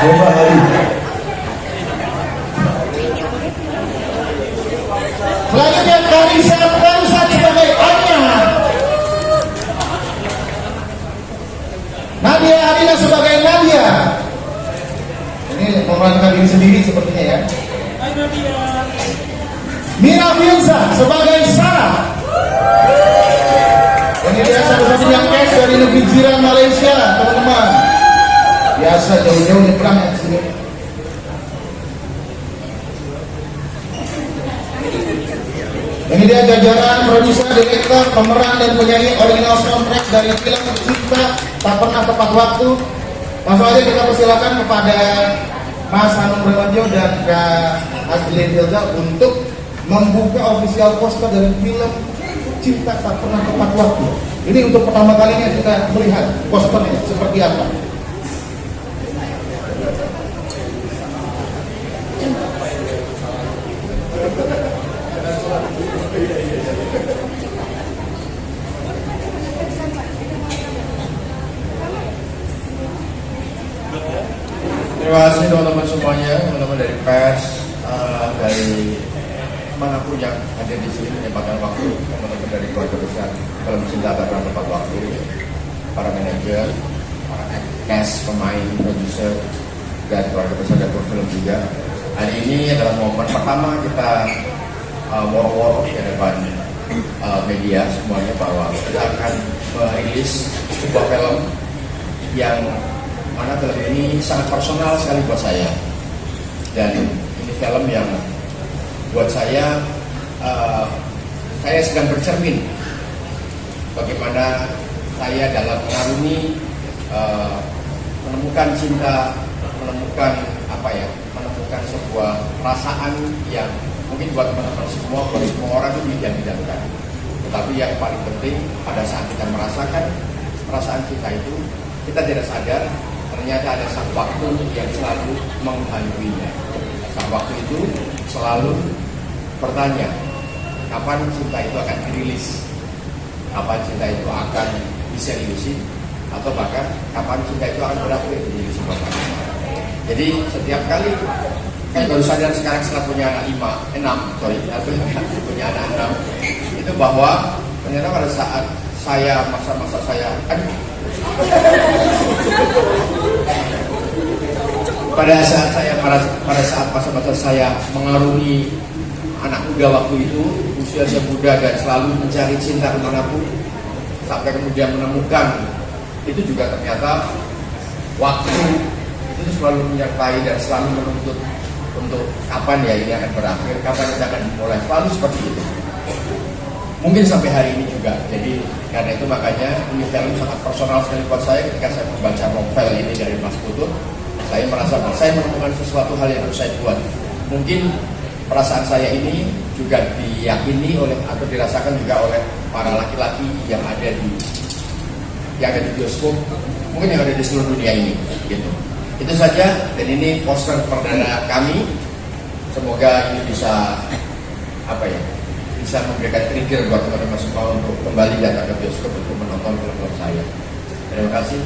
Coba hari. Selanjutnya Karisa Barusan sebagai Anya. Nadia Arina sebagai Nadia. Ini memerankan diri sendiri sepertinya ya. Mira Wilsa sebagai Sarah. Ini dia satu-satunya case dari negeri jiran Malaysia, teman-teman. Biasa jauh-jauh nyebrang ya sini. Ini dia jajaran produser, direktur, pemeran dan penyanyi original soundtrack dari film Cinta Tak Pernah Tepat Waktu. Langsung aja kita persilakan kepada Mas Hanung Bramantyo dan Kak Ashley Hilda untuk membuka official poster dari film Cinta Tak Pernah Tepat Waktu. Ini untuk pertama kalinya kita melihat posternya seperti apa. Terima kasih teman-teman semuanya, teman-teman dari pers, dari manapun yang hadir di sini menyempatkan waktu, teman-teman dari keluarga besar film Cinta Tak Pernah Tepat Waktu, para manajer, para cast, pemain, produser, dan keluarga besar dan film juga. Hari ini adalah momen pertama kita war-war di hadapan media semuanya bahwa kita akan merilis sebuah film yang mana film ini sangat personal sekali buat saya, dan ini film yang buat saya sedang bercermin bagaimana saya dalam mengarungi menemukan cinta, menemukan sebuah perasaan yang mungkin buat teman-teman semua, buat semua orang itu diidam-idamkan. Tetapi yang paling penting pada saat kita merasakan perasaan kita itu, kita tidak sadar ternyata ada sang waktu yang selalu menghaluinya. Sang waktu itu selalu bertanya, kapan cinta itu akan dirilis, kapan cinta itu akan diseriusin, atau bahkan kapan cinta itu akan berakhir di sebuah masalah. Jadi setiap kali kan baru sadar sekarang setelah punya anak punya anak 6, itu bahwa ternyata pada saat saya masa-masa saya pada saat masa-masa saya mengarungi anak muda waktu itu, usia saya muda dan selalu mencari cinta kemanapun, sampai kemudian menemukan, itu juga ternyata waktu itu selalu menyertai dan selalu menuntut untuk kapan ya ini akan berakhir, kapan kita akan dimulai, selalu seperti itu. Mungkin sampai hari ini juga. Jadi karena itu makanya ini film sangat personal sekali buat saya. Ketika saya membaca novel ini dari Mas Putut, saya merasa bahwa saya menemukan sesuatu hal yang harus saya buat. Mungkin perasaan saya ini juga diyakini oleh atau dirasakan juga oleh para laki-laki yang ada di bioskop, mungkin yang ada di seluruh dunia ini, gitu. Itu saja, dan ini poster perdana kami. Semoga ini bisa bisa memberikan trigger buat teman-teman semua untuk kembali datang ke bioskop untuk menonton film-film saya. Terima kasih.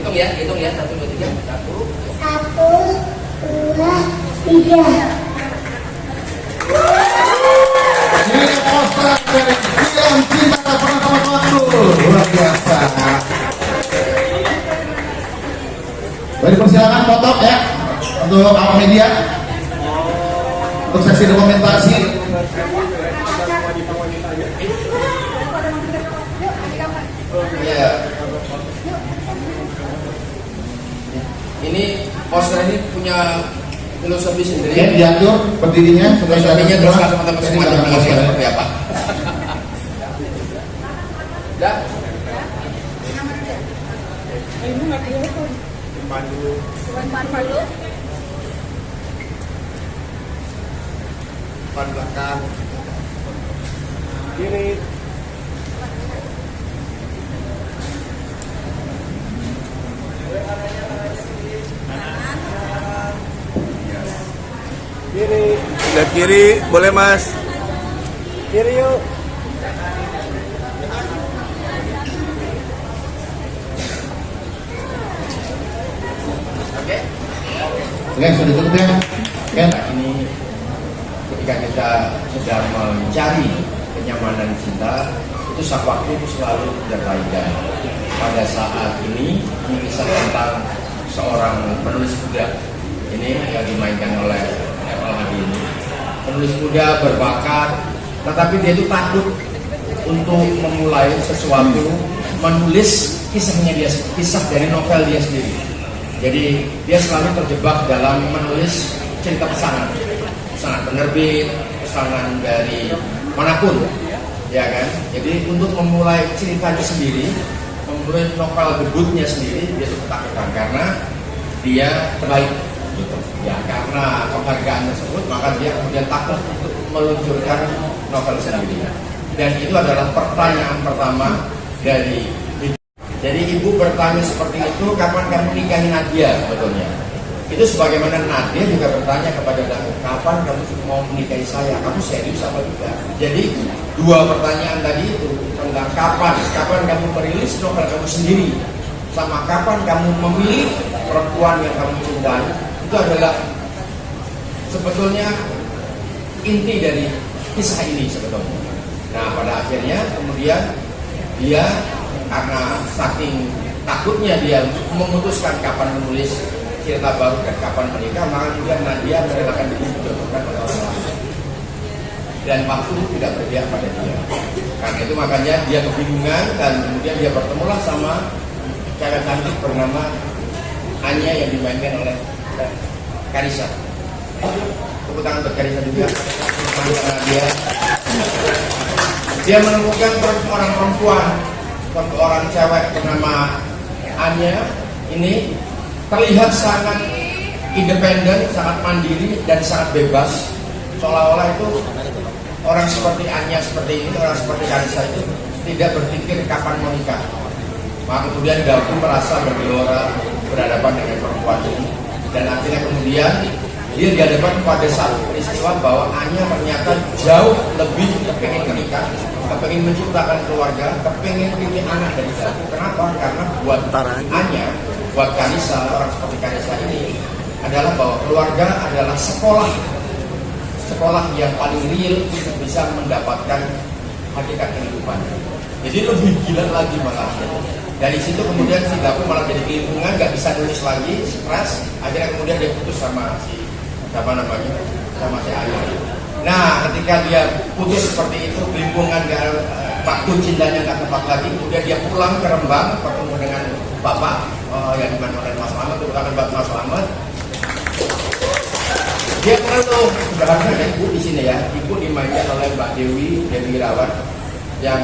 Hitung ya, 1, 2, 3. 1, 2, 3. Ini poster dari film Cinta Tak Pernah Tepat Waktu. Luar biasa. Beri persilakan foto ya untuk awak media, untuk sesi dokumentasi. Ya. Ini poster ini punya filosofi sendiri. Ya, diatur berdirinya, filosofinya terus teman-teman semua seperti apa? Dah. Depan belakang. Kiri. Kiri. Sebelah kiri, boleh Mas. Kiri yuk. Oke. Oke, sudah cukup ya. Oke. Nah, ini ketika kita sedang mencari kenyamanan cinta, itu saat waktu itu selalu terlaikan. Pada saat ini kisah tentang seorang penulis muda ini yang dimainkan oleh Apple Hadi ini. Penulis muda berbakat, tetapi dia itu takut untuk memulai sesuatu, menulis kisahnya dia, kisah dari novel dia sendiri. Jadi dia selalu terjebak dalam menulis cerita pesanan penerbit, pesanan dari manapun, ya kan? Jadi untuk memulai ceritanya sendiri, memulai novel debutnya sendiri, dia itu ketakutan karena dia terbaik, gitu. Ya karena penghargaan tersebut, maka dia kemudian takut untuk meluncurkan novel sendiri. Dan itu adalah pertanyaan pertama dari ibu. Jadi ibu bertanya seperti itu, kapan kamu nikahin Nadia sebetulnya? Itu sebagaimana Nadia juga bertanya kepada Daku, kapan kamu mau menikahi saya? Kamu serius apa tidak? Jadi dua pertanyaan tadi itu tentang kapan kamu merilis novel kamu sendiri, sama kapan kamu memilih perempuan yang kamu cintai, itu adalah sebetulnya inti dari kisah ini sebetulnya. Nah pada akhirnya kemudian dia karena saking takutnya dia memutuskan kapan menulis cerita baru dan kapan menikah, maka kemudian Nadia merelakan diri dijodohkan oleh orang lain dan waktu tidak berpihak pada dia. Karena itu makanya dia kebingungan dan kemudian dia bertemulah sama cewek cantik bernama Anya yang dimainkan oleh Karissa. Tepuk tangan untuk Karissa juga. Nadia. Dia menemukan orang cewek bernama Anya ini terlihat sangat independen, sangat mandiri dan sangat bebas. Seolah-olah itu orang seperti Anya seperti ini, orang seperti Karissa itu tidak berpikir kapan mau nikah. Maka kemudian Daku merasa bergelora berhadapan dengan perempuan ini, dan akhirnya kemudian dia dihadapkan pada satu peristiwa bahwa Anya ternyata jauh lebih kepingin menikah, kepingin menciptakan keluarga, kepingin punya anak dari Daku. Kenapa? Karena buat Anya, buat Karissa, orang seperti Karissa ini adalah bahwa keluarga adalah sekolah yang paling real untuk bisa mendapatkan hakikat kehidupan. Jadi lebih gila lagi malah. Dari situ kemudian si Daku malah jadi kelimpungan, nggak bisa nulis lagi, stres. Akhirnya kemudian dia putus sama si Anya. Nah, ketika dia putus seperti itu, kelimpungan, waktu cintanya nggak tepat lagi, kemudian dia pulang ke Rembang, bertemu dengan bapak yang dimainkan oleh Mas Slamet, terutama Mas Slamet. Dia mengeluh, sudah ada ibu di sini ya, ibu dimainkan oleh Mbak Dewi Irawan yang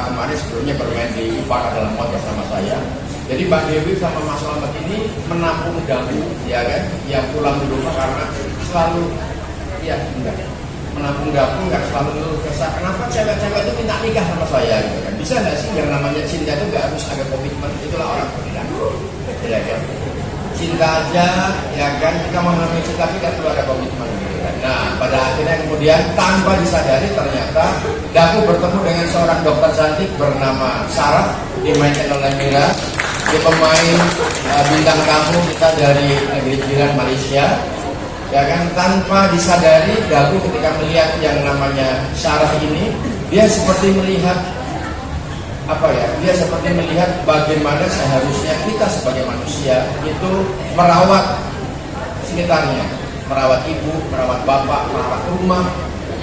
kemarin sebelumnya bermain di Upaka Dalam Mot bersama saya. Jadi Mbak Dewi sama Mas Slamet ini menampung Daku, ya kan, yang pulang di rumah karena selalu, ya enggak, menampung Daku, nggak selalu ngeluh kesah. Kenapa cewek-cewek itu minta nikah sama saya, gitu kan? Bisa nggak sih yang namanya cinta itu nggak harus ada komitmen? Itulah orang beriman, ya kan? Cinta aja, ya kan, kita memahami cinta tapi nggak perlu ada komitmen, gitu kan? Nah, pada akhirnya kemudian tanpa disadari ternyata Daku bertemu dengan seorang dokter cantik bernama Sarah, dimainkan oleh Mira. Dia pemain bintang tamu kita dari negeri jiran Malaysia, ya kan. Tanpa disadari Daku ketika melihat yang namanya Sarah ini, dia seperti melihat dia seperti melihat bagaimana seharusnya kita sebagai manusia itu merawat sekitarnya, merawat ibu, merawat bapak, merawat rumah,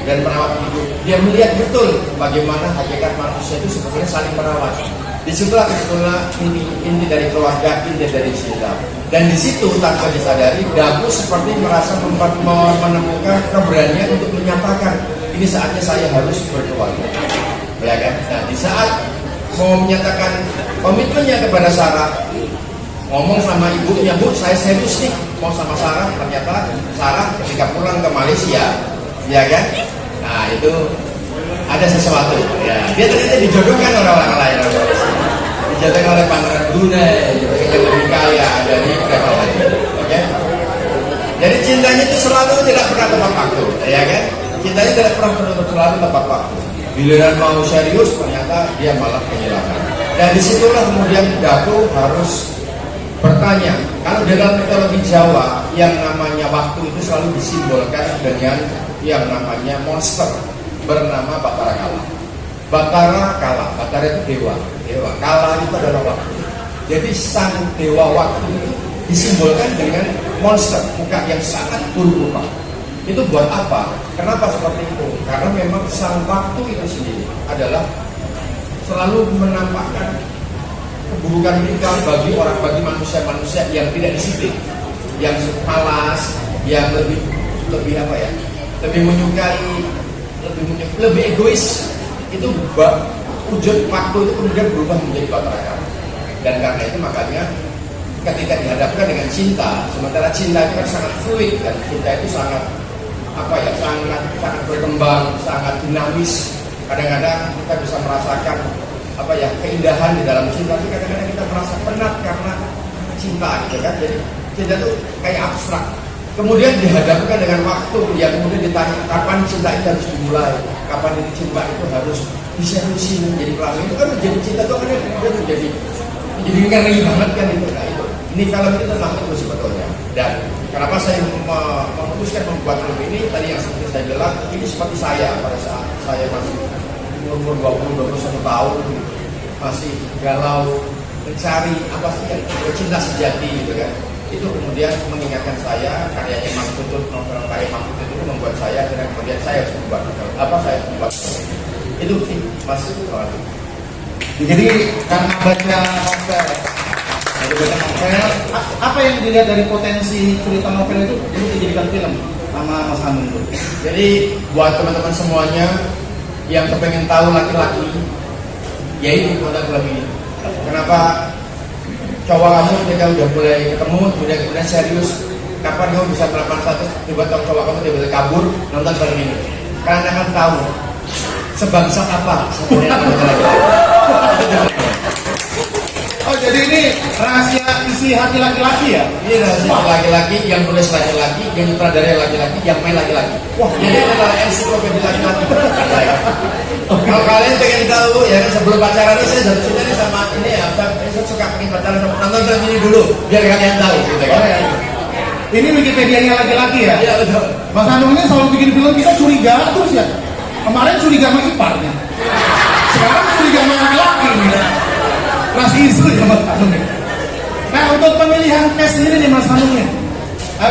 dan merawat hidup. Dia melihat betul bagaimana hakikat manusia itu sebetulnya saling merawat. Disitulah inti dari keluarga, inti dari cinta. Dan di situ tanpa disadari, Daku seperti merasa menemukan keberanian untuk menyatakan, ini saatnya saya harus berkeluarga, ya kan? Nah, di saat mau menyatakan komitmennya kepada Sarah, ngomong sama ibunya, Bu, saya serius nih mau sama Sarah. Ternyata Sarah ketika pulang ke Malaysia, ya kan? Nah, itu ada sesuatu, ya. Dia ternyata dijodohkan oleh orang lain, dijodohkan oleh Pangeran Brunei yang lebih kaya dari Apple Hadi, oke? Jadi cintanya itu selalu tidak pernah tepat waktu, ya kan? Cintanya tidak pernah selalu tepat waktu. Giliran mau serius ternyata dia malah kehilangan. Dan disitulah kemudian Dato harus bertanya. Kalau dalam mitologi Jawa yang namanya waktu itu selalu disimbolkan dengan yang namanya monster bernama Batara Kala. Batara Kala, Batara itu dewa, Kala itu adalah waktu. Jadi sang dewa waktu itu disimbolkan dengan monster, muka yang sangat buruk rupa. Itu buat apa? Kenapa seperti itu? Karena memang sang waktu itu sendiri adalah selalu menampakkan keburukan kita bagi manusia-manusia yang tidak disiplin, yang malas, yang lebih apa ya? Lebih menyukai, lebih egois. Itu wujud waktu itu kemudian berubah menjadi Batara Kala. Dan karena itu makanya ketika dihadapkan dengan cinta, sementara cinta itu kan sangat fluid dan cinta itu sangat sangat berkembang, sangat dinamis. Kadang-kadang kita bisa merasakan keindahan di dalam cinta, tapi kadang-kadang kita merasa penat karena cinta gitu kan. Jadi cinta itu kayak abstrak. Kemudian dihadapkan dengan waktu yang kemudian ditanya kapan cinta itu harus dimulai, kapan cinta itu harus diseriusi menjadi pelangi. Itu kan menjadi cinta itu kan kemudian menjadi ngeri banget kan itu. Nah itu. Ini film itu tentang itu sebetulnya. Dan kenapa saya memutuskan membuat film ini, tadi yang seperti saya bilang, ini seperti saya pada saat saya masih umur 20-21 tahun, masih galau, mencari apa sih yang cinta sejati gitu kan. Itu kemudian mengingatkan saya, karyanya Mas Tutut, novel karya Mas Tutut itu membuat saya, dan kemudian saya harus membuat itu sih Mas Tutut. Jadi karena baca novel, apa yang dilihat dari potensi cerita novel itu dijadikan film sama Mas Hanung itu? Jadi buat teman-teman semuanya yang kepengen tahu laki-laki, ya ini nonton film ini. Kenapa cowok kamu ketika udah mulai ketemu, udah serius, kapan kamu bisa melakukan satu, tiba-tiba cowok kamu tiba-tiba kabur, nonton film ini. Karena akan tahu sebangsat apa sebenarnya laki-laki. Oh jadi ini rahasia isi hati laki-laki ya? Ini rahasia laki-laki, yang tulis laki-laki, yang sutradara laki-laki, yang main laki-laki. Wah, jadi adalah ensiklopedia laki-laki. Kalau kalian pengen tahu ya kan sebelum pacaran ini saya jatuh cinta nih sama ini ya, saya suka pengen pacaran sama nonton film ini dulu biar kalian tahu gitu kan. Ini Wikipedia-nya laki-laki ya? Iya betul. Mas Hanung ini selalu bikin film kita curiga terus ya. Kemarin curiga sama iparnya. Sekarang curiga sama laki-laki nih. Ras isu ya Mas Hanung. Nah untuk pemilihan cast ini nih Mas Hanung nih,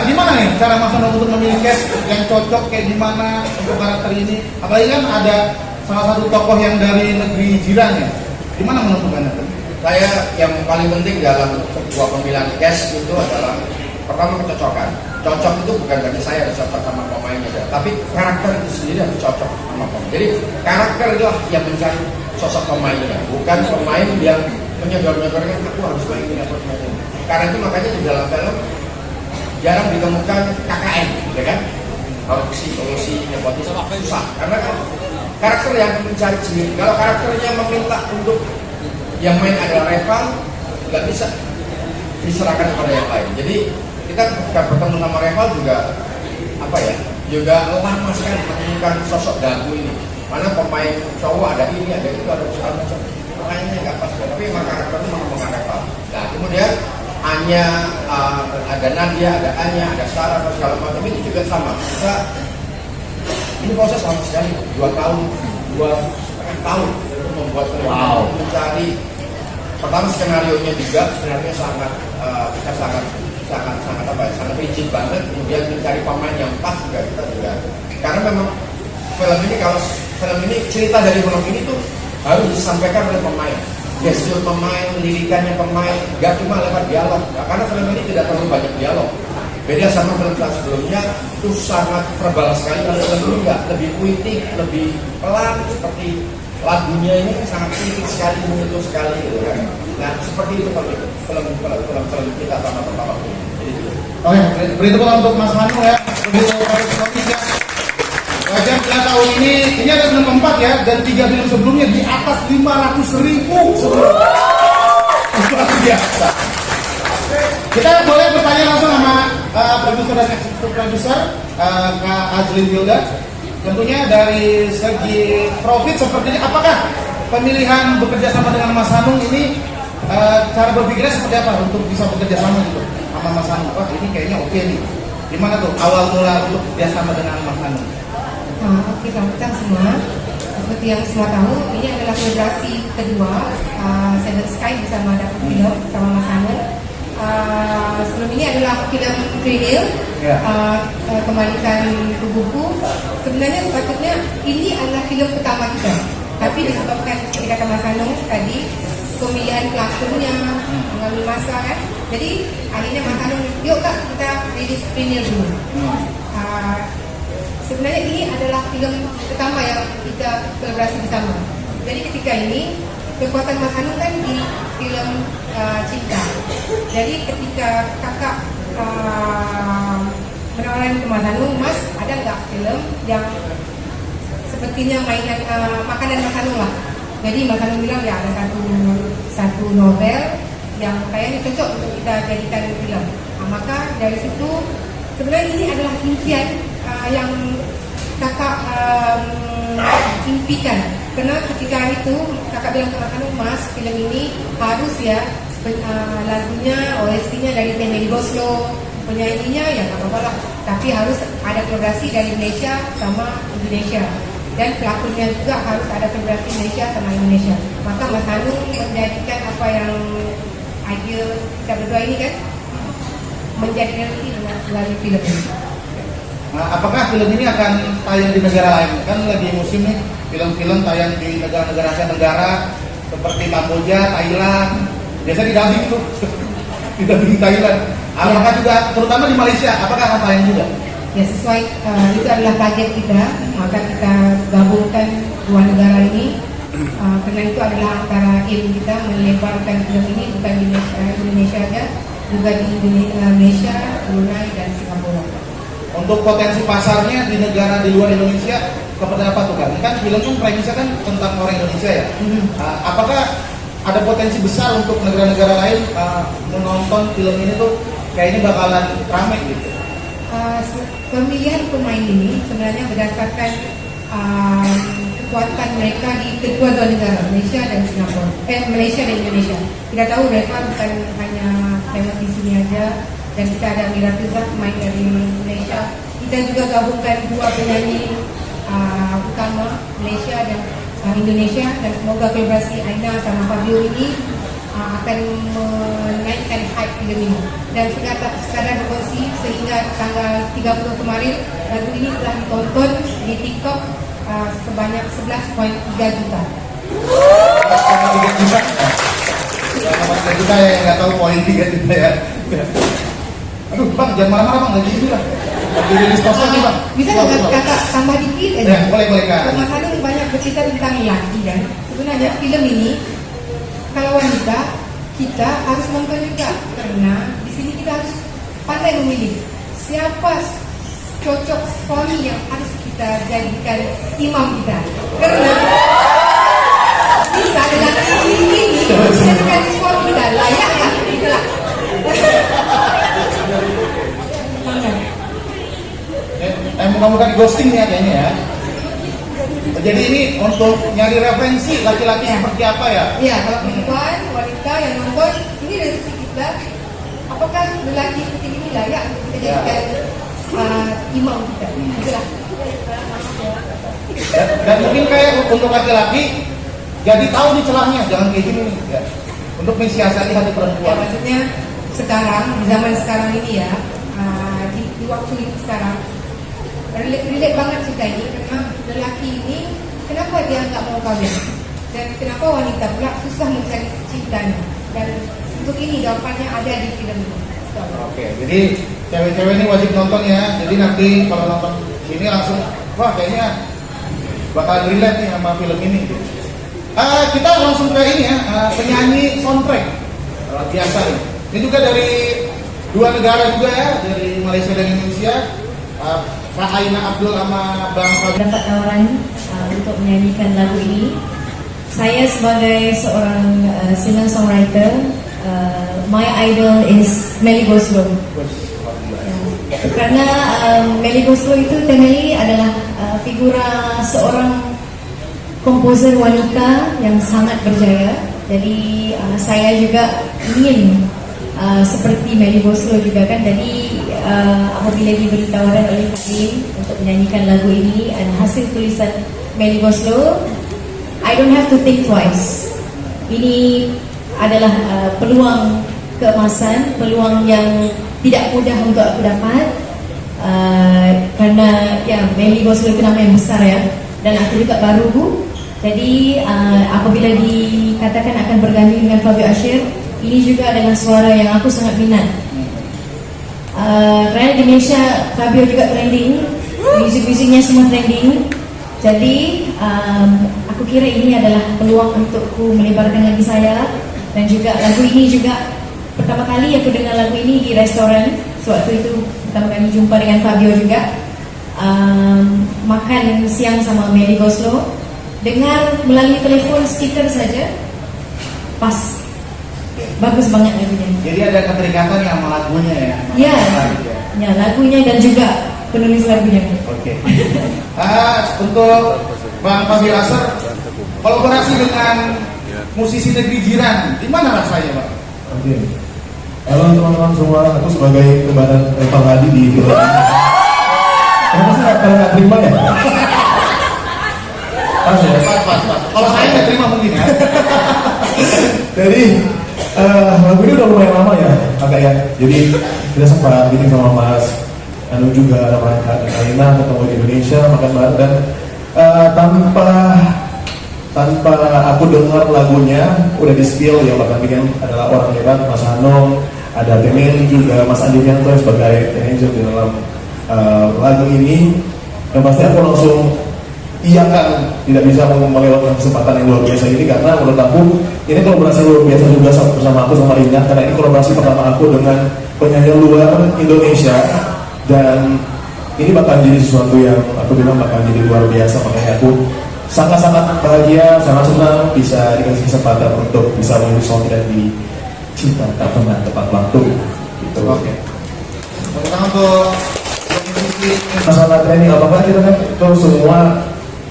gimana nih cara Mas Hanung untuk memilih cast yang cocok kayak gimana untuk karakter ini? Apalagi kan ada salah satu tokoh yang dari negeri jiran ya. Gimana menentukannya? Saya yang paling penting dalam sebuah pemilihan cast itu adalah pertama kecocokan. Cocok itu bukan berarti saya harus cocok sama pemainnya, tapi karakter itu sendiri harus cocok sama pemain. Jadi karakter itulah yang mencari sosok pemainnya, bukan pemain yang menyodor-nyodorkan aku harus main ini, aku harus main ini. Karena itu makanya di dalam film jarang ditemukan KKN, ya kan? Korupsi, nepotisme susah. Karena kan karakter yang mencari sendiri. Kalau karakternya meminta untuk yang main adalah rival, nggak bisa diserahkan kepada yang lain. Jadi kita ketika bertemu sama rival juga lama sekali menemukan sosok dagu ini. Mana pemain cowok ada ini, ada itu, ada segala macam. Makanya nggak pas, tapi memang karakter itu memang rival. Nah kemudian Anya, ada Nadia, ada Anya, ada Sarah, atau segala macam itu juga sama. Kita ini proses lama sekali, 2 tahun untuk membuat film. Mencari pertama skenario-nya juga, skenario sangat kita sangat rigid banget. Kemudian mencari pemain yang pas juga kita juga. Karena memang film ini cerita dari film ini tuh harus disampaikan oleh pemain. Gestur pemain, lirikannya pemain, gak cuma lewat dialog. Nah, karena film ini tidak terlalu banyak dialog. Beda sama film-film sebelumnya, itu sangat verbal sekali. Kalau film ini enggak, lebih puitik, lebih pelan, seperti lagunya ini sangat puitik sekali, menyentuh sekali gitu kan. Nah, seperti itu film kita pertama ini. Jadi itu. Oke, beritahu untuk Mas Hanung ya. Begitu wajar bila tahun ini ada film keempat ya, dan 3 film sebelumnya di atas 500.000 luar biasa. Kita boleh bertanya langsung sama produser dan eksekutif produser Kak Ajlin Hilda. tentunya dari segi profit sepertinya, apakah pemilihan bekerja sama dengan Mas Hanung ini cara berpikirnya seperti apa untuk bisa bekerja sama gitu sama Mas Hanung? Wah ini kayaknya oke nih. Gimana tuh awal mula untuk bekerja sama dengan Mas Hanung? Oke, selamat semua. Seperti yang semua tahu, ini adalah kolaborasi kedua Seven Sky bersama Dapur Film sama Mas Hanung. Sebelum ini adalah film Trinil, Kembalikan Buku. Sebenarnya sepatutnya ini adalah film pertama kita, tapi disebabkan seperti kata Mas Hanung tadi, pemilihan pelakonnya mengambil masa kan. Jadi akhirnya Mas Hanung, yuk kak kita rilis Trinil dulu. Sebenarnya ini adalah film pertama yang kita kolaborasi bersama. Jadi ketika ini kekuatan Mas Hanung kan di film cinta. Jadi ketika kakak menawarkan ke Mas Hanung, Mas ada nggak film yang sepertinya mainan makanan Mas Hanung lah. Jadi Mas Hanung bilang ya ada satu novel yang kayaknya cocok untuk kita jadikan film. Maka dari situ sebenarnya ini adalah impian yang kakak impikan. Karena ketika itu kakak bilang ke Mas Hanung, Mas film ini harus ya lagunya OST-nya dari Melly Goslow, penyanyinya ya nggak apa-apa lah, tapi harus ada kolaborasi dari Malaysia sama Indonesia, dan pelakunya juga harus ada kolaborasi Malaysia sama Indonesia. Maka Mas Hanung menjadikan apa yang ideal kita berdua ini kan menjadi reality melalui film ini. Apakah film ini akan tayang di negara lain? Kan lagi musim nih film-film tayang di negara-negara Asia Tenggara seperti Kamboja, Thailand. Biasa didubbing tuh, didubbing Thailand. Apakah juga, terutama di Malaysia, apakah akan tayang juga? Ya sesuai, itu adalah target kita. Maka kita gabungkan dua negara ini. Karena itu adalah antara aim kita melebarkan film ini bukan di Indonesia aja, juga di Malaysia, Brunei dan Singapura. Untuk potensi pasarnya di negara di luar Indonesia seperti apa tuh kan? Kan film kan premisnya kan tentang orang Indonesia ya. Apakah ada potensi besar untuk negara-negara lain menonton film ini tuh kayaknya bakalan ramai gitu? Pemilihan pemain ini sebenarnya berdasarkan kekuatan mereka di kedua-dua negara, Malaysia dan Singapura, Malaysia dan Indonesia. Kita tahu mereka bukan hanya lewat di sini aja, dan kita ada Mira Tuzak main dari Malaysia. Kita juga gabungkan dua penyanyi utama Malaysia dan Indonesia, dan semoga kolaborasi Aina sama Fabio ini akan menaikkan hype film ini. Dan sekadar berkongsi, sehingga tanggal 30 kemarin lagu ini telah ditonton di TikTok sebanyak 11,3 juta. 11,3 juta. 11,3 juta ya, nggak tahu poin 3 juta ya. Aduh bang, jangan marah-marah bang, lagi gitu lah. Lagi rilis tos lagi bang. Bisa nggak kakak tambah dikit aja? Ya, boleh kak. Mas Hanung banyak bercerita tentang laki kan. Sebenarnya film ini kalau wanita kita harus nonton juga, karena di sini kita harus pandai memilih siapa cocok suami yang harus kita jadikan imam kita. Karena bisa dengan ini jadikan suami kita layak lah, itulah. Mudah-mudahan di ghosting ya kayaknya ya. Jadi ini untuk nyari referensi laki-laki seperti apa ya? Iya, kalau perempuan, wanita yang nonton, ini dari sisi kita, apakah lelaki seperti ini layak untuk kita jadikan imam kita? Itulah. Dan mungkin kayak untuk laki-laki, jadi tahu nih celahnya, jangan kayak gini nih. Ya. Untuk mensiasati hati Ya, perempuan. maksudnya sekarang, di zaman sekarang ini ya, di waktu ini sekarang, relate banget cerita ini, karena lelaki ini kenapa dia nggak mau kawin, dan kenapa wanita pula susah mencari cintanya, dan untuk ini jawabannya ada di film ini. Oke, jadi cewek-cewek ini wajib nonton ya. Jadi nanti kalau nonton ini langsung, wah kayaknya bakal relate nih sama film ini. Kita langsung ke ini ya, penyanyi soundtrack biasa nih. Ini juga dari dua negara juga ya, dari Malaysia dan Indonesia. Kak Aina Abdul sama Bang Fabio. Dapat tawaran untuk menyanyikan lagu ini. Saya sebagai seorang singer-songwriter, my idol is Melly Goslow. Karena Melly Goeslaw itu Temeli adalah figura seorang komposer wanita yang sangat berjaya. Jadi saya juga ingin seperti Melly Goeslaw juga kan. Jadi apabila diberi tawaran oleh Karim untuk menyanyikan lagu ini dan hasil tulisan Melly Goeslaw, I don't have to think twice. Ini adalah peluang keemasan, peluang yang tidak mudah untuk aku dapat. Karena ya Melly Goeslaw itu nama yang besar ya, dan aku juga baru. Jadi apabila dikatakan akan berganding dengan Fabio Asher, ini juga adalah suara yang aku sangat minat. Karena di Indonesia Fabio juga trending, musik-musiknya semua trending. Jadi aku kira ini adalah peluang untukku melebarkan lagi saya. Dan juga lagu ini juga pertama kali aku dengar lagu ini di restoran. Sewaktu itu pertama kali jumpa dengan Fabio juga, makan siang sama Melly Goeslaw. Dengar melalui telepon speaker saja, pas, bagus banget lagunya. Jadi ada keterikatan yang sama lagunya ya? Ya, ya lagunya dan juga penulis lagunya. Oke. Untuk Bang Fabio Asher, kolaborasi dengan musisi negeri jiran, gimana rasanya Bang? Oke. Halo teman-teman semua, aku sebagai kembaran Evan Hadi di film ini. Kenapa sih kalian nggak terima ya? Pas ya? Pas. Kalau saya nggak terima mungkin ya. Jadi lagu ini udah lumayan lama ya, agak ya. Jadi kita sempat meeting sama Mas Anu juga, sama Alina ketemu di Indonesia makan bareng, dan tanpa aku dengar lagunya udah di spill yang bakal bikin adalah orang hebat, Mas Hanong, ada Temeli juga, Mas Andi Yanto sebagai manajer di dalam lagu ini. Yang pasti aku langsung iya kan, tidak bisa melewatkan kesempatan yang luar biasa ini, karena menurut aku ini kolaborasi luar biasa juga bersama aku sama Rina, karena ini kolaborasi pertama aku dengan penyanyi luar Indonesia, dan ini bakal jadi sesuatu yang aku bilang bakal jadi luar biasa. Makanya aku sangat-sangat bahagia, sangat senang bisa dikasih kesempatan untuk bisa menulis soundtrack di Cinta Tak Pernah Tepat Waktu gitu. Oke. Untuk Masalah training apa kita kan itu semua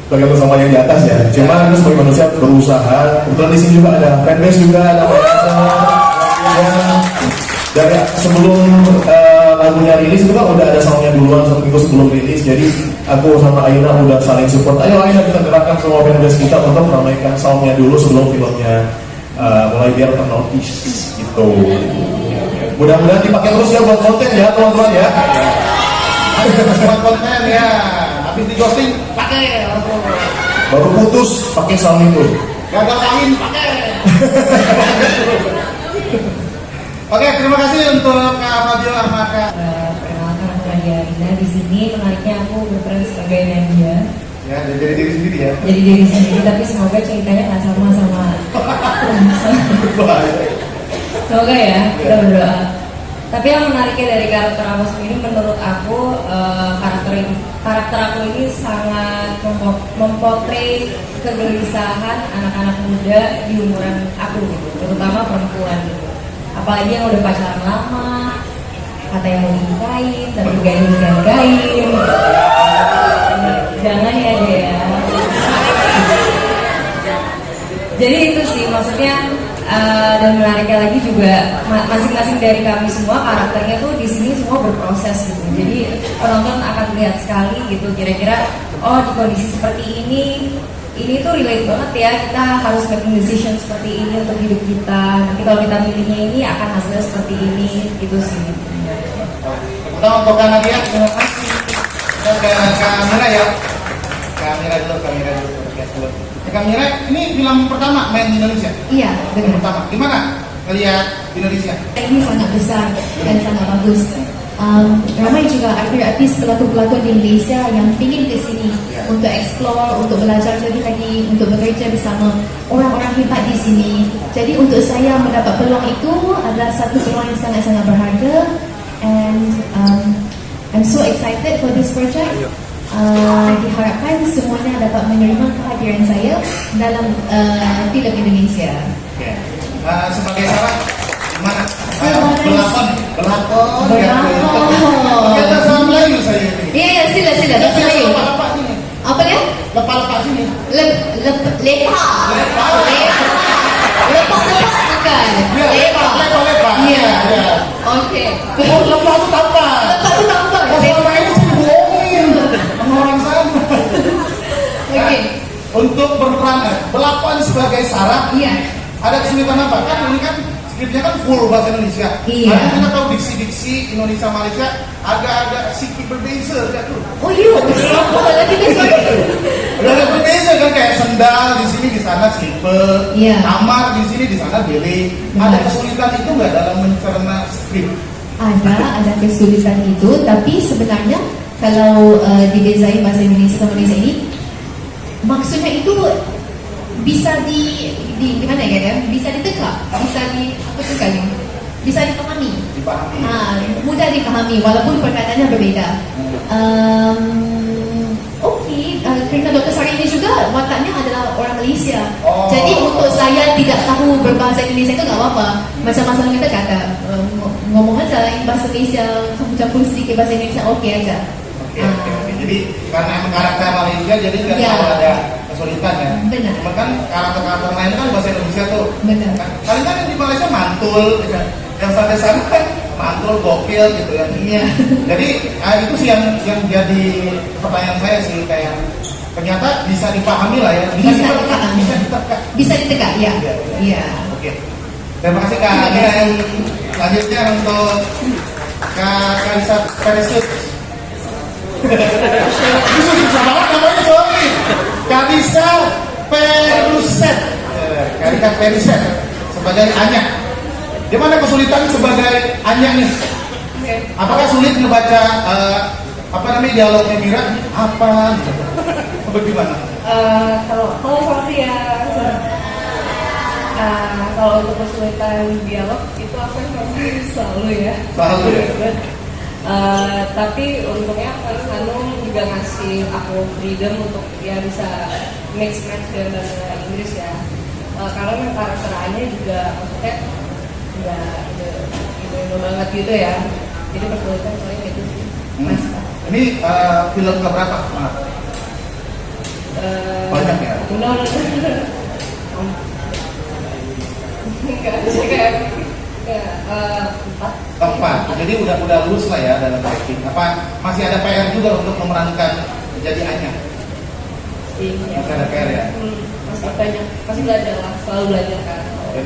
bagaimana sama yang di atas ya. Cuma kita sebagai manusia berusaha. Kebetulan di sini juga ada fanbase juga, ada dari sebelum lagunya rilis itu kan udah ada soundnya duluan 1 minggu sebelum rilis. Jadi aku sama Aina udah saling support. Ayo Aina, kita gerakkan semua fanbase kita untuk meramaikan soundnya dulu sebelum filmnya mulai biar ternotis gitu. Mudah-mudahan dipakai terus ya buat konten ya teman-teman ya. buat konten ya, habis di ghosting pakai, Baru putus pakai sound itu. gagal kawin pakai. Oke, terima kasih untuk Kak Fabio sama Kak. Perkenalkan aku Nadia Rina di sini. Menariknya aku berperan sebagai Nadia. Ya, jadi diri sendiri ya. Jadi diri sendiri, tapi semoga ceritanya nggak sama. Semoga ya, kita berdoa. Tapi yang menariknya dari karakter aku sendiri, menurut aku karakter aku ini sangat mempotret kegelisahan anak-anak muda di umuran aku gitu, terutama perempuan gitu. Apalagi yang udah pacaran lama, kata yang mau dinikahin, tapi gak dinikahin. Jangan ya dia. Jadi itu sih maksudnya. Dan menariknya lagi juga masing-masing dari kami semua karakternya tuh di sini semua berproses gitu. Jadi penonton akan melihat sekali gitu kira-kira oh di kondisi seperti ini tuh relate banget ya, kita harus making decision seperti ini untuk hidup kita. Nanti kalau kita pilihnya ini akan hasilnya seperti ini gitu sih. Kita untuk Kak Nadia, terima kasih. Dan Kak Mira ya. Kak Mira dulu. Kak Mira, ini film pertama main di Indonesia? Iya, Film benar. pertama. Gimana lihat Indonesia? Ini sangat besar dan sangat bagus. Ramai juga artis-artis pelakon-pelakon di Indonesia yang ingin ke sini untuk explore, untuk belajar lebih lagi, untuk bekerja bersama orang-orang hebat di sini. Jadi untuk saya mendapat peluang itu adalah satu peluang yang sangat-sangat berharga, and I'm so excited for this project. Diharapkan semuanya dapat menerima kehadiran saya dalam film Indonesia. Oke. Sebagai sahabat, gimana? Sebagai Pelakon. Berlakon. ini. Iya, sila. Lepas Saya. lepas sini. Apa dia? Lepas sini. Lepak. Lepak. Lepak bukan. Ya, lepak. Iya. Ya. Oke. Oh, lepas itu tampak. Lepak itu tampak. Oh, selama ini sih bohongin sama orang sana. Oke. Untuk berperan belapan sebagai Sarah, Iya. ada kesulitan apa? Kan ini kan skripnya kan full bahasa Indonesia. Iya. Karena kita tahu diksi-diksi Indonesia Malaysia agak-agak sedikit berbeza kan tuh. Oh iya, apa lagi kan Agak berbeza kan kayak sendal di sini di sana slipper, Iya. kamar di sini di sana bilik. Ada kesulitan itu nggak dalam mencerna skrip? ada kesulitan itu, tapi sebenarnya kalau didesain bahasa Indonesia sama Malaysia ini, maksudnya itu bisa di gimana ya, bisa diteka, bisa di apa tuh kali, bisa dipahami. Dipahami. Mudah dipahami walaupun perkataannya berbeda. Oke, kerana Dr. Sari ini juga wataknya adalah orang Malaysia. Oh. Jadi untuk saya tidak tahu berbahasa Indonesia itu nggak apa-apa. Macam masa kita kata ngomong aja bahasa Malaysia, campur sedikit bahasa Indonesia, oke aja. Oke. Jadi karena emang karakter Malaysia jadi nggak Iya. terlalu ada kesulitan ya. Benar. Cuma kan karakter lain kan bahasa Indonesia tuh. Benar. Paling kan yang di Malaysia mantul, gitu kan. Yang sampai sana kan mantul, gokil gitu kan. Iya. Jadi itu sih yang jadi pertanyaan saya sih, kayak ternyata bisa dipahami lah ya. Bisa diterka, dipahami. bisa diterka. Bisa diteka, ya. Iya. Oke. Terima kasih Kak. Terima kasih. Selanjutnya untuk Kak Kalisa Peresut. Bisa banget namanya soalnya. Kalisa Peruset. Kalisa Peruset sebagai Anya. Gimana kesulitan sebagai Anya nih? Apakah sulit ngebaca dialognya Mira? Apa? Bagaimana? Kalau pasti ya, kalau untuk kesulitan dialog itu aku yang pasti selalu ya. Selalu ya? Tapi untungnya kan Hanum juga ngasih aku freedom untuk ya bisa mix match dengan bahasa Inggris ya. Karena yang karakternya juga maksudnya nggak Indo banget gitu ya. Jadi kesulitan soalnya itu sih. Mas, Ini film keberapa? Banyak ya? No. Enggak, sih kayak empat. Keempat. Jadi udah lulus lah ya dalam acting. Apa masih ada PR juga untuk memerankan menjadi Anya? Iya. Masih ada PR ya? Masih banyak, masih belajar lah, selalu belajar kan.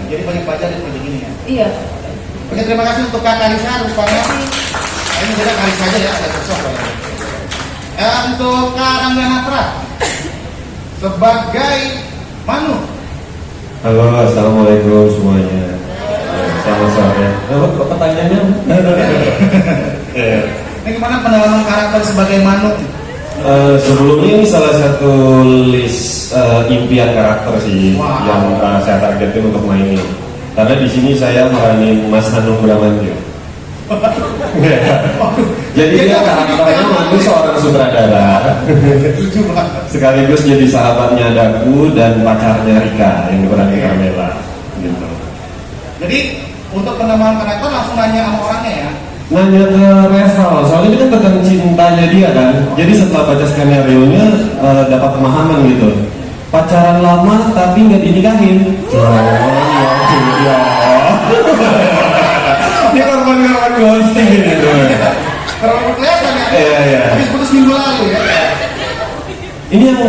Jadi banyak belajar di proyek ini ya. Iya. Oke, terima kasih untuk Kak Kalisa rupanya. Ini udah Kalisa aja ya, ada sosok ya. Untuk Kak Rangga Natra sebagai Manu. Halo, assalamualaikum semuanya. Selamat sore. Kok pertanyaannya? Ini gimana pendalaman karakter sebagai Manu? Sebelumnya ini salah satu list impian karakter sih. Wow. Yang saya targetin untuk mainin. Karena di sini saya meranin Mas Hanung Bramantyo. Jadi dia karakternya Manu seorang sutradara. Sekaligus jadi sahabatnya Daku dan pacarnya Rika yang diperankan Carmela. Gitu. Jadi untuk penambahan karakter langsung nanya sama orangnya ya. Nanya ke Reval, soalnya ini kan tentang cintanya dia kan. Jadi setelah baca skenario-nya dapat pemahaman gitu. Pacaran lama tapi nggak dinikahin. Dia korban ghosting gitu. Terlalu kelihatan ya. Iya. Habis putus minggu lalu ya. Ini yang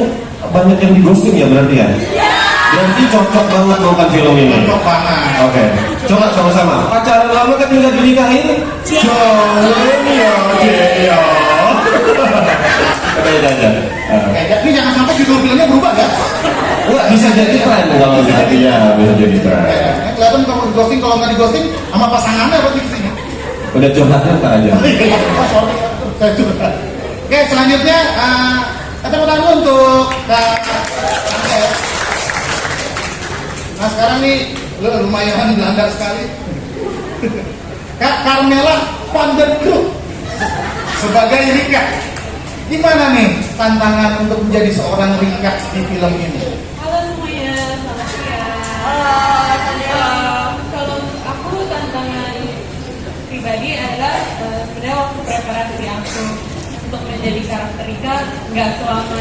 banyak yang di ghosting ya berarti ya? Berarti cocok banget nonton film ini. Cocok banget. Oke, coba sama-sama. Pacaran lama kan nggak dinikahin? Iya. Beda aja. Oke, jadi jangan sampai judul filmnya berubah ya. Wah, bisa jadi tren kalau gitu ya, bisa jadi tren. Kelihatan kalau di ghosting, kalau nggak di ghosting sama pasangannya berarti di sini. Udah curhatnya ntar aja. Saya curhat. Oke, selanjutnya tepuk tangan untuk Kak Angga ya. Nah sekarang nih lumayan gelanggar sekali. Kak Carmela van der Broek sebagai Rika. Gimana nih tantangan untuk menjadi seorang Rika di film ini? Halo semuanya, selamat siang. Kalau aku tantangan pribadi adalah sebenarnya waktu preparasi aku untuk jadi karakter Rika nggak selama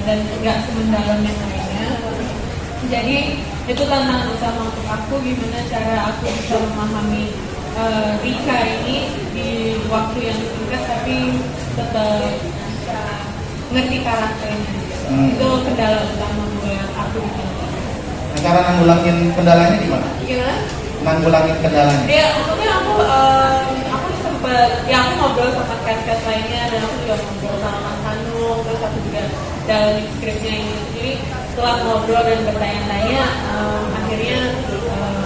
dan nggak semendalam yang lainnya. Jadi itu tantangan utama untuk aku, gimana cara aku bisa memahami Rika ini di waktu yang singkat tapi tetap bisa ngerti karakternya. Itu kendala utama buat aku di film. Nah, cara nanggulangin kendalanya gimana? Gimana? Nanggulangin kendalanya? Ya, maksudnya aku sempet, ya aku ngobrol sama cast lainnya dan aku juga ngobrol sama Mas Hanung, terus aku juga dalam skripnya ini. Jadi setelah ngobrol dan bertanya-tanya, akhirnya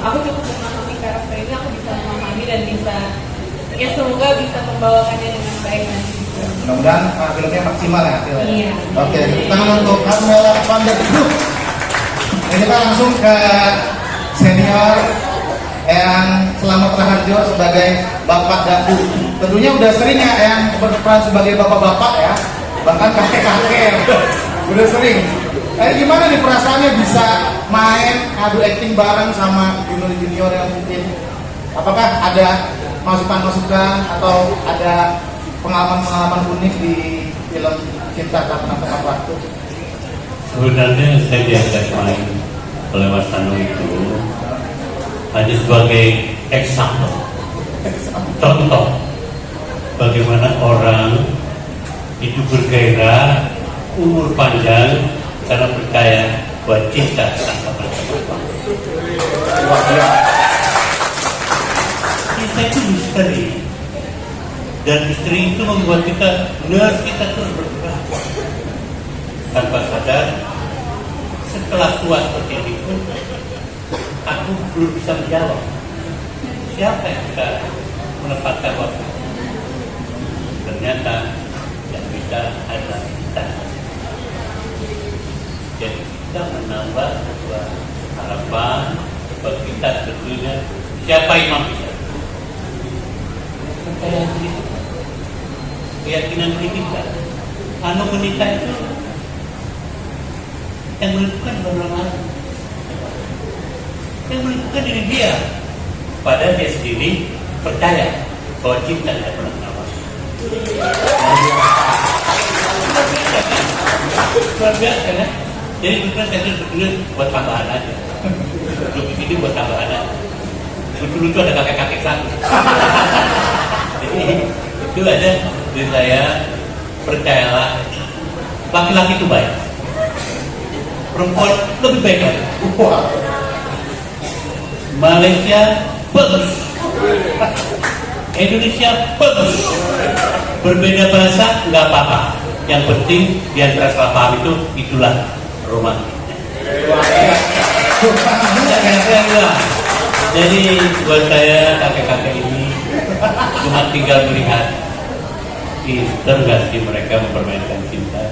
aku cukup memahami karakter ini, aku bisa memahami dan bisa, ya semoga bisa membawakannya dengan baik nanti. Mudah-mudahan filmnya maksimal ya hasilnya. Iya. Oke, tepuk tangan untuk Carmela van der Broek. Ini kita langsung ke senior yang selamat Raharjo sebagai Bapak Daku. Tentunya udah sering ya yang berperan sebagai bapak-bapak ya, bahkan kakek-kakek udah sering. Gimana nih perasaannya bisa main adu acting bareng sama junior yang mungkin, apakah ada masukan-masukan atau ada pengalaman-pengalaman unik di film Cinta Tak Pernah Tepat Waktu? Sebenarnya saya diajak main oleh Mas Hanung itu hanya sebagai example, contoh bagaimana orang itu bergairah, umur panjang karena percaya bahwa cinta tanpa batas. Cinta itu misteri, dan misteri itu membuat kita terus bergerak tanpa sadar. Setelah tua seperti ini pun aku belum bisa menjawab siapa yang bisa menempatkan waktu. Ternyata yang bisa adalah kita. Jadi kita menambah sebuah harapan buat kita tentunya siapa imam kita. Percaya diri, keyakinan diri kita. Anu menikah itu yang menentukan orang lain, yang menentukan diri dia. Padahal dia sendiri percaya bahwa cinta tidak pernah nawar. Luar biasa kan? Jadi bukan saya sebetulnya buat tambahan aja. Untuk di sini buat tambahan aja. Lucu-lucu ada kakek-kakek satu. Jadi itu aja dari saya. Percayalah, laki-laki itu baik, perempuan lebih baik lagi. Malaysia bagus, Indonesia bagus. Berbeda bahasa nggak apa-apa. Yang penting di antara salah paham itulah romantis. Jadi buat saya kakek-kakek ini cuma tinggal melihat tergasi mereka mempermainkan cinta.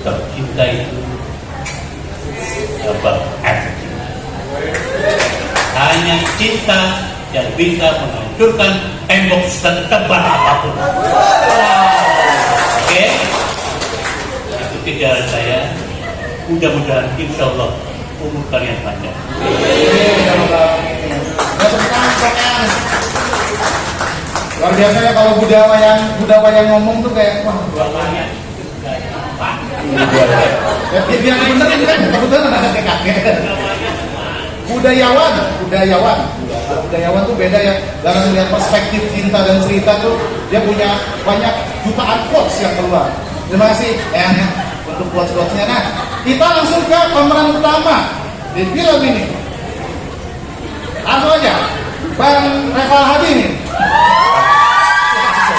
Kalau cinta itu efektif. Hanya cinta yang bisa menghancurkan tembok setebal apapun. Oke, ikuti jalan saya. Mudah-mudahan insya Allah umur kalian panjang. Luar biasa ya kalau budawa yang ngomong tuh kayak wah Bapaknya ya, biar bener ini kan kebetulan ada kakek. Budayawan tuh beda ya dalam melihat perspektif cinta dan cerita tuh dia punya banyak jutaan quotes yang keluar. Terima kasih ya untuk quotes-quotesnya. Nah kita langsung ke pemeran utama di film ini. Langsung aja Bang Reval Hadi nih.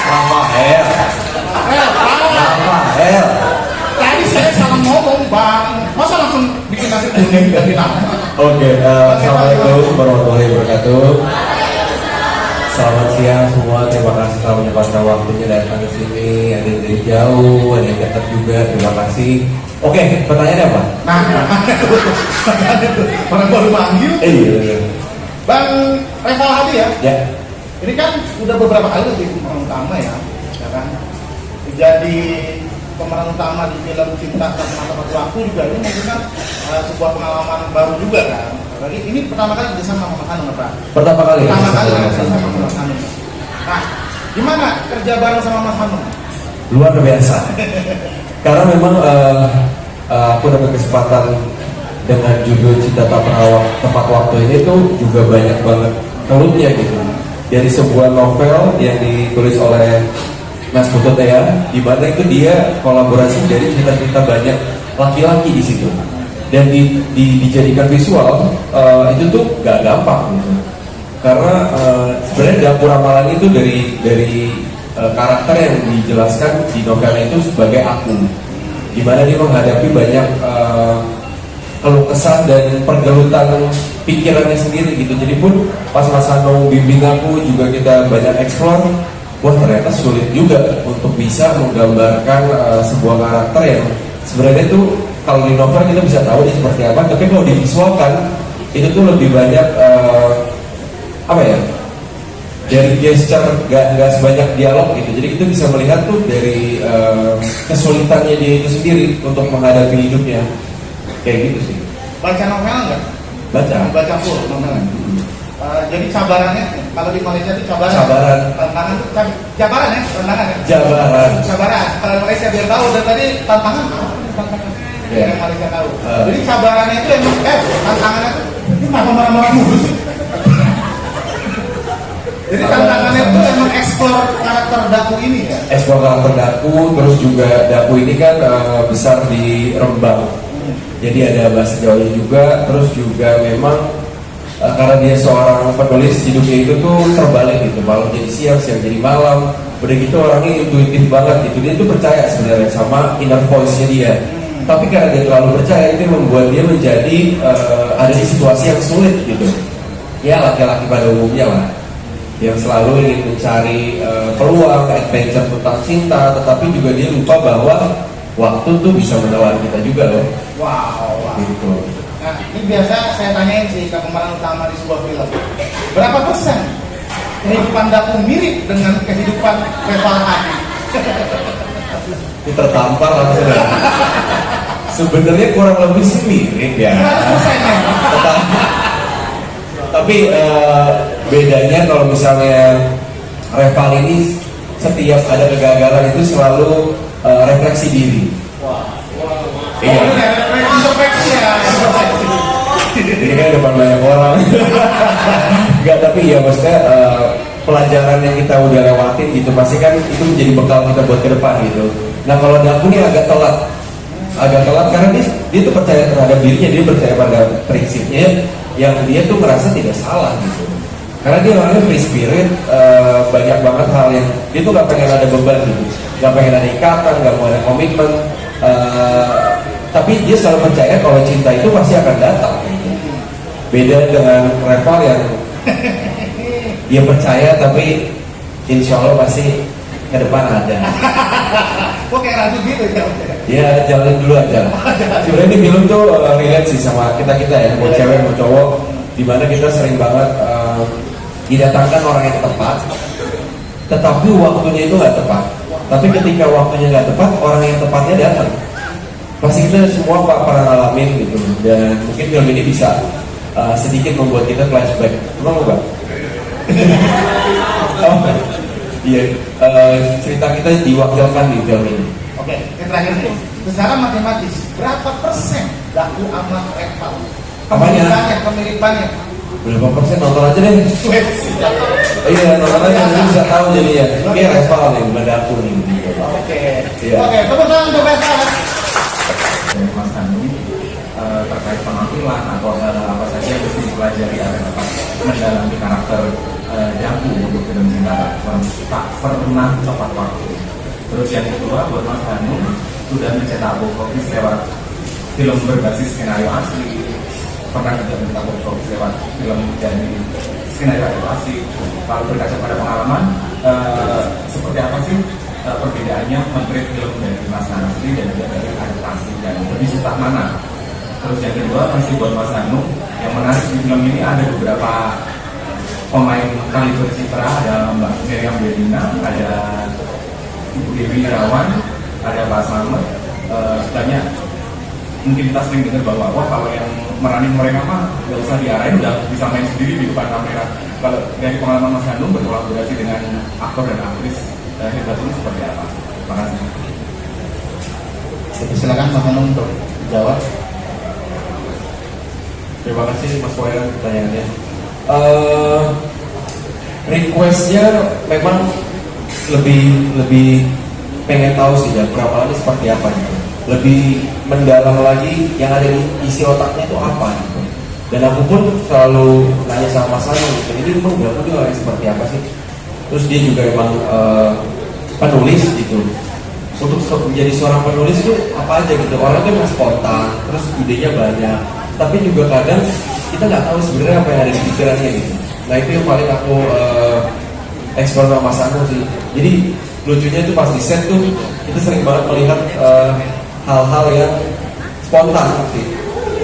Rafael. Tadi saya salah ngomong Bang, masa langsung bikin nasi kuning dari nama? Oke, assalamualaikum warahmatullahi wabarakatuh. Selamat siang semua, terima kasih telah menyempatkan waktunya datang ke sini. Ada yang dari jauh, ada yang dekat juga, terima kasih. Oke, pertanyaannya apa? Nah, orang baru manggil. Iya. Bang Reval Hadi ya? Ya. Ini kan udah beberapa kali jadi pemeran utama ya kan? Jadi pemeran utama di film Cinta Tak Pernah Tepat Waktu juga ini mungkin kan sebuah pengalaman baru juga kan? Lagi ini pertama kali kerja sama Mas Hanung, Pak? Pertama kali kerja sama Mas Hanung. Nah, gimana kerja bareng sama Mas Hanung? luar biasa. Karena memang aku dapat kesempatan dengan judul Cinta Tak Pernah Tepat Waktu ini tuh juga banyak banget keluhnya gitu. Dari sebuah novel yang ditulis oleh Mas Putut ya, di mana itu dia kolaborasi dari cerita-cerita banyak laki-laki di situ. Dan dijadikan visual itu tuh gak gampang gitu. Karena sebenarnya dapur ramalan itu dari karakter yang dijelaskan di novel itu sebagai aku, di mana dia menghadapi banyak keluh kesah dan pergelutan pikirannya sendiri gitu. Jadi pun pas Mas Hanung bimbing aku juga kita banyak eksplor, wah ternyata sulit juga untuk bisa menggambarkan sebuah karakter yang sebenarnya tuh kalau di novel kita bisa tahu dia seperti apa, tapi kalau divisualkan itu tuh lebih banyak apa ya, dari gesture, gak sebanyak dialog gitu. Jadi kita bisa melihat tuh dari kesulitannya dia itu sendiri untuk menghadapi hidupnya, kayak gitu sih. Baca novel nggak? Baca full novel. Jadi cabarannya kalau di Malaysia itu cabaran. Tantangan itu jabaran ya, tantangan ya. Cabaran. Kalau di Malaysia biar tahu, dan tadi tantangan. Yeah. Yang Malaysia tahu. Jadi cabarannya itu emang tantangannya itu ini kenapa marah-marah mulu sih? Jadi tantangannya itu emang eksplor karakter Daku ini ya? Eksplor karakter Daku, terus juga Daku ini kan besar di Rembang. Jadi ada bahasa Jawanya juga, terus juga memang karena dia seorang penulis, hidupnya itu tuh terbalik gitu, malam jadi siang, siang jadi malam. Udah gitu orangnya intuitif banget gitu, dia tuh percaya sebenarnya sama inner voice-nya dia. Tapi karena dia terlalu percaya, itu membuat dia menjadi ada di situasi yang sulit gitu. Ya laki-laki pada umumnya lah, yang selalu ingin mencari peluang, adventure tentang cinta, tetapi juga dia lupa bahwa waktu tuh bisa menelan kita juga loh. Wow. Gitu. Nah, ini biasa saya tanyain sih ke pemeran utama di sebuah film. Berapa persen kehidupan Daku mirip dengan kehidupan Reval Hadi? Ini tertampar langsung. Sebenarnya kurang lebih sih mirip ya. 100% ya? Tapi bedanya kalau misalnya Reval ini setiap ada kegagalan itu selalu refleksi diri. Iya. Introspeksi ya. Ini kan depan banyak orang. Enggak, tapi ya maksudnya pelajaran yang kita udah lewatin gitu pasti kan itu menjadi bekal kita buat ke depan gitu. Nah kalau Daku ini agak telat karena dia tuh percaya terhadap dirinya, dia percaya pada prinsipnya yang dia tuh merasa tidak salah gitu. Karena dia orangnya free spirit, banyak banget hal yang dia tuh gak pengen ada beban gitu, gak pengen ada ikatan, gak mau ada komitmen. Tapi dia selalu percaya kalau cinta itu pasti akan datang. Beda dengan Reval yang dia percaya tapi insya Allah pasti ke depan ada. Kok kayak ragu gitu ya? Ya jalanin dulu aja. Sebenarnya ini film tuh relate sih sama kita ya, mau cewek mau cowok, dimana kita sering banget didatangkan orang yang tepat, tetapi waktunya itu nggak tepat. Tapi ketika waktunya nggak tepat, orang yang tepatnya datang. Pasti kita semua pernah ngalamin gitu, dan mungkin film ini bisa sedikit membuat kita flashback. Emang enggak? Iya, cerita kita diwakilkan di film ini. Oke, yang terakhir nih, secara matematis berapa persen Daku sama Reval? Apanya? Kemiripannya. Berapa persen? Nonton aja deh. Iya, nonton aja nanti bisa tahu jadinya. Ini Reval nih, bukan Daku nih. Oke. Iya. Oke, tepuk tangan untuk Reval. Dari Mas Hanung terkait penampilan atau hal apa saja yang harus dipelajari agar dapat mendalami karakter Daku untuk film cinta tak pernah tepat waktu. Terus yang kedua buat Mas Hanung sudah mencetak box office lewat film berbasis skenario asli, pernah juga mencetak box office lewat film dari skenario adaptasi. Kalau berkaca pada pengalaman, seperti apa sih perbedaannya menteri film dari Mas Hanung dan juga dari adaptasi, dan lebih suka mana? Terus yang kedua masih buat Mas Hanung, yang menarik di film ini ada beberapa pemain kaliber citra, ada Mbak Miriam Bellina, ada Ibu Dewi Irawan, ada Pak Slamet. Banyak mungkin kita sering dengar bahwa wah kalau yang meranin mereka mah nggak usah diarahin, udah bisa main sendiri di depan kamera. Kalau dari pengalaman Mas Hanung berkolaborasi dengan aktor dan aktris hebat ini seperti apa? Terima kasih. Silakan Mas Hanung untuk jawab. Terima kasih Mas Wayan pertanyaannya. Requestnya memang lebih pengen tahu sih ya peramalannya seperti apa gitu. Lebih mendalam lagi yang ada di isi otaknya itu apa gitu. Dan aku pun selalu nanya sama Mas Hanung gitu, ini emang gak punya orang seperti apa sih? Terus dia juga emang penulis gitu. Untuk menjadi seorang penulis itu apa aja gitu, orang kan spontan, terus idenya banyak, tapi juga kadang kita nggak tahu sebenarnya apa yang ada di pikirannya gitu. Nah itu yang paling aku eksplor sama Mas Hanung sih. Jadi lucunya itu pas di set tuh kita sering banget melihat hal-hal yang spontan sih.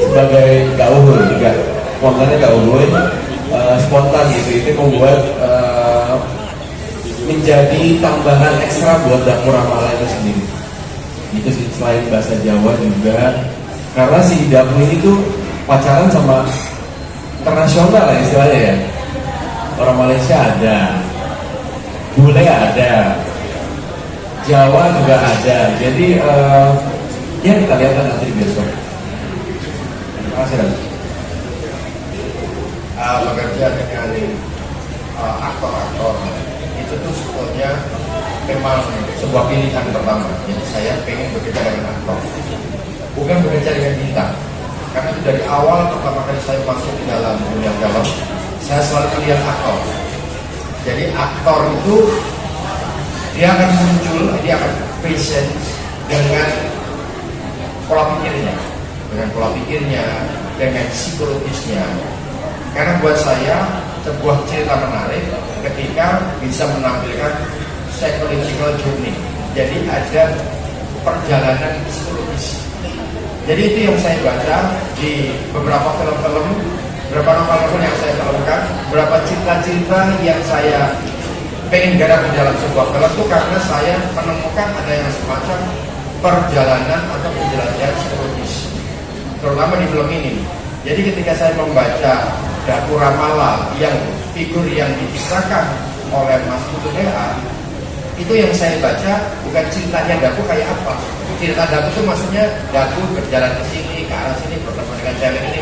Sebagai gaul juga, kontennya gaul, spontan gitu. Itu membuat menjadi tambahan ekstra buat dapur ramalan itu sendiri. Itu sih selain bahasa Jawa juga, karena si dapur ini tuh pacaran sama internasional ya istilahnya ya. Orang Malaysia ada, bule ada, Jawa juga ada. Jadi ya kita lihat nanti besok. Terima kasih. Bekerja dengan aktor-aktor itu tuh sebetulnya memang sebuah pilihan pertama. Jadi saya pengen bekerja dengan aktor, bukan bekerja dengan bintang. Karena itu dari awal pertama kali saya masuk di dalam dunia film, saya selalu melihat aktor. Jadi aktor itu dia akan muncul, dia akan present dengan pola pikirnya, dengan psikologisnya. Karena buat saya sebuah cerita menarik ketika bisa menampilkan psychological journey. Jadi ada perjalanan psikologis. Jadi itu yang saya baca di beberapa film-film, beberapa novel yang saya filmkan, beberapa cerita-cerita yang saya pengen garap di dalam sebuah film itu karena saya menemukan ada yang semacam perjalanan atau penjelajahan psikologis, terutama di film ini. Jadi ketika saya membaca Dapur Ramala yang figur yang diciptakan oleh Mas Putu DA, itu yang saya baca bukan ceritanya Dapur kayak apa. Cerita Dapur itu maksudnya Dapur berjalan ke sini, ke arah sini, bertemu dengan cewek ini,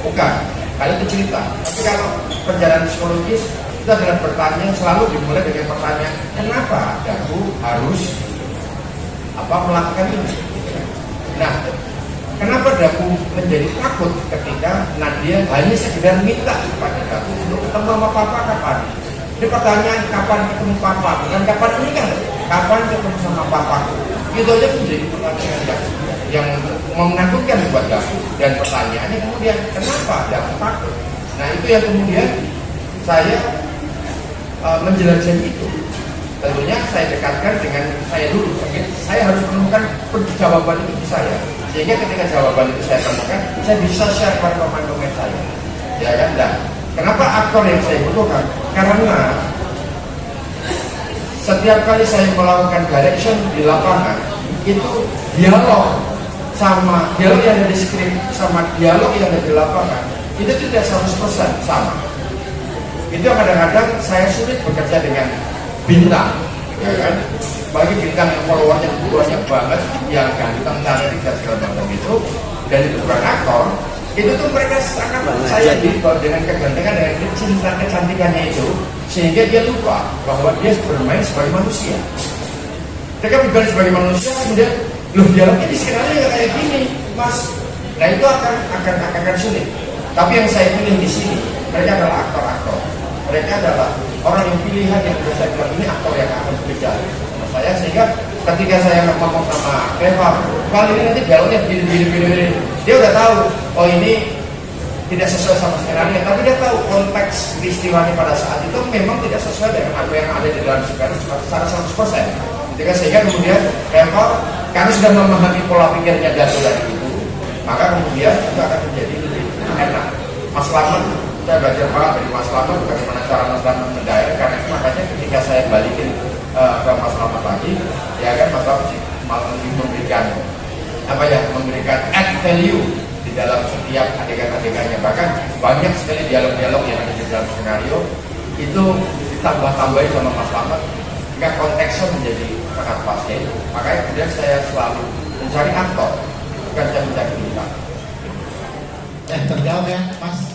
bukan. Kalau itu cerita. Tapi kalau perjalanan psikologis itu adalah bertanya, selalu dimulai dengan pertanyaan, kenapa Dapur harus melakukan ini? Nah, kenapa Dapu menjadi takut ketika Nadia hanya sekedar minta kepada Dapu untuk ketemu sama papa kapan? Ini pertanyaan kapan ketemu papa, bukan kapan menikah, kapan ketemu sama papaku. Itu aja menjadi pertanyaan yang menakutkan buat Dapu. Dan pertanyaannya kemudian kenapa Dapu takut? Nah itu yang kemudian saya menjelaskan itu. Tentunya saya dekatkan dengan saya dulu. Saya harus menemukan jawaban itu di saya. Sehingga ketika jawaban itu saya temukan, saya bisa share kepada pemain-pemain saya. Ya kan? Dan kenapa aktor yang saya butuhkan? Karena setiap kali saya melakukan direction di lapangan, itu dialog yang ada di skrip sama dialog yang ada di lapangan itu tidak 100% sama. Itu kadang-kadang saya sulit bekerja dengan bintang, ya kan? Bagi bintang yang followernya banyak banget, yang ganteng, cantik dan segala macam itu, dan itu bukan aktor, itu tuh mereka sangat percaya dengan kegantengan, dengan cinta kecantikannya itu, sehingga dia lupa bahwa dia bermain sebagai manusia. Mereka bermain sebagai manusia, kemudian loh dialognya di skenario kayak gini, mas. Nah itu akan sulit. Tapi yang saya pilih di sini, mereka adalah aktor-aktor. Mereka adalah orang yang pilihan yang bisa saya bilang ini aktor yang akan bekerja sama saya, sehingga ketika saya ngomong sama Eva, kali ini nanti dialognya begini, dia udah tahu, oh ini tidak sesuai sama skenario, tapi dia tahu konteks peristiwanya pada saat itu memang tidak sesuai dengan apa yang ada di dalam skenario secara 100%. Sehingga kemudian Eva, karena sudah memahami pola pikirnya Dato dari itu, maka kemudian itu akan menjadi lebih enak. Mas Slamet, saya belajar banget dari Mas Slamet bagaimana cara Mas Slamet mendair, karena itu makanya ketika saya balikin ke Mas Slamet lagi, ya kan Mas Slamet malah memberikan add value di dalam setiap adegan-adegannya. Bahkan banyak sekali dialog-dialog yang ada di dalam skenario itu ditambah-tambahin sama Mas Slamet, sehingga konteksnya menjadi sangat pasien. Makanya kemudian saya selalu mencari aktor, bukan saya mencari bintang. Terjawab ya Mas